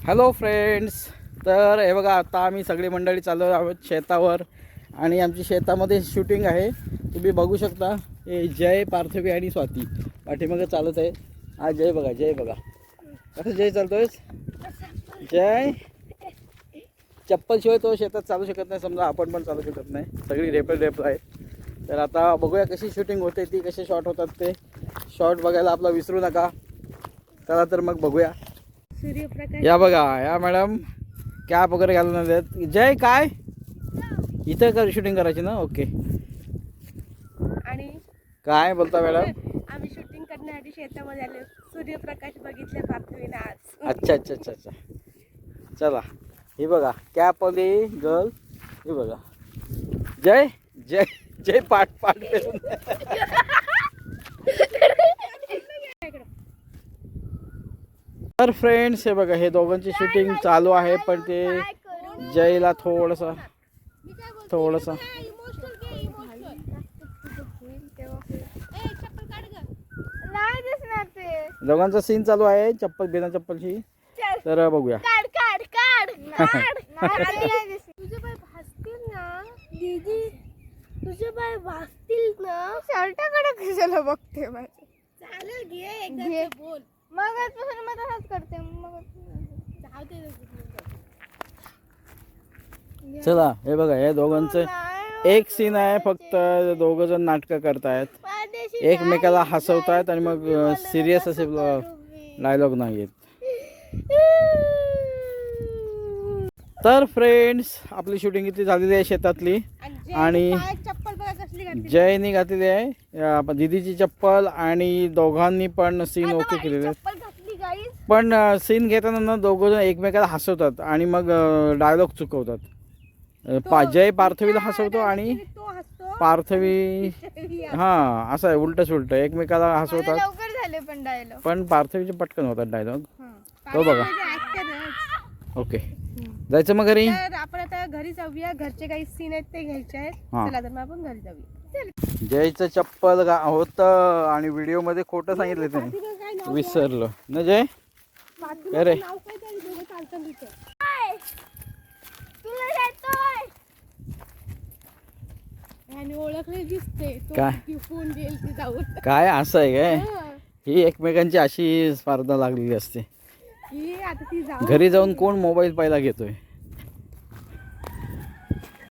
Hello friends. तर हे बघा, आता आम्ही सगळी मंडळी चाललो आहोत शेतावर आणि आमची शेतामध्ये शूटिंग आहे. तुम्ही बघू शकता. हे जय, पार्थवी आणि स्वाती पाठीमागे चालत आहे. हा जय बघा, जय बघा कसं जय चालतोयस. जय चप्पलशिवाय तो शेतात चालू शकत नाही, समजा आपण पण चालू शकत नाही. सगळी रेपल आहे. तर आता बघूया कशी शूटिंग होते ती, कसे शॉट होतात ते. शॉट बघायला आपला विसरू नका. चला तर मग बघूया. या बघा, या मॅडम कॅप वगैरे घालून आहेत. जय काय इथे कर शूटिंग करायची ना. ओके. आणि काय बोलता मॅडम. आम्ही शूटिंग करण्यासाठी शेतामध्ये आलो. सूर्यप्रकाश बघितले पार्थवीने आज. अच्छा अच्छा अच्छा अच्छा. चला हे बघा कॅपवाली गर्ल. हे बघा जय जय जय पाठ पाठ पेरून. तर फ्रेंड्स हे बघा, हे दोघांची शूटिंग चालू आहे. पण ते जयला थोडंसं दोघांचा सीन चालू आहे चप्पल बिना चप्पलची. तर बघूया. तुझे पाय भासतील ना दीदी, तुझे पाय भासतील ना. शर्टाकडे कशाला बघते माझे. चालेल घे बोल. मग आजपासून मग तसंच करते. मग चला हे बघा, हे दोघांचं एक सीन आहे. फक्त दोघं जण नाटकं करतायत, एकमेकाला हसवतायत आणि मग सिरियस असे डायलॉग नाही आहेत. तर फ्रेंड्स आपली शूटिंग इथे झालेली आहे शेतातली. आणि चप्पल बघा कसली घातली. जयनी घातलेली आहे दीदीची चप्पल. आणि दोघांनी पण सीन ओके केलेले आहेत. चप्पल घातली गाईस. पण सीन घेताना ना दोघं जण एकमेकाला हसवतात आणि मग डायलॉग चुकवतात. जय पार्थवीला हसवतो आणि तो हसतो. पार्थवी हां असं आहे, उलटं सुलटं एकमेकाला हसवतात. लवकर झाले पण डायलॉग. पण पार्थवीचे पटकन होतात डायलॉग. तो बघा. ओके, जायचं मग घरी. तर आपण आता घरी जाऊया. घरचे काही सीन आहेत ते घ्यायचे आहेत. हा. चला तर मग आपण घरी जाऊया. जयचं चप्पल होतं आणि व्हिडिओ मध्ये खोटं सांगितलं त्याने, विसरलो ना जय. अरे नाव काय तरी दोघं चालतं तिथे. आणि ओळखले दिसते काय? फोन देईल ती जाऊन. काय असं आहे काय. ही एकमेकांची अशी स्पर्धा लागलेली असते. आता ती जाऊ. घरी जाऊन कोण मोबाईल पहिला घेतोय.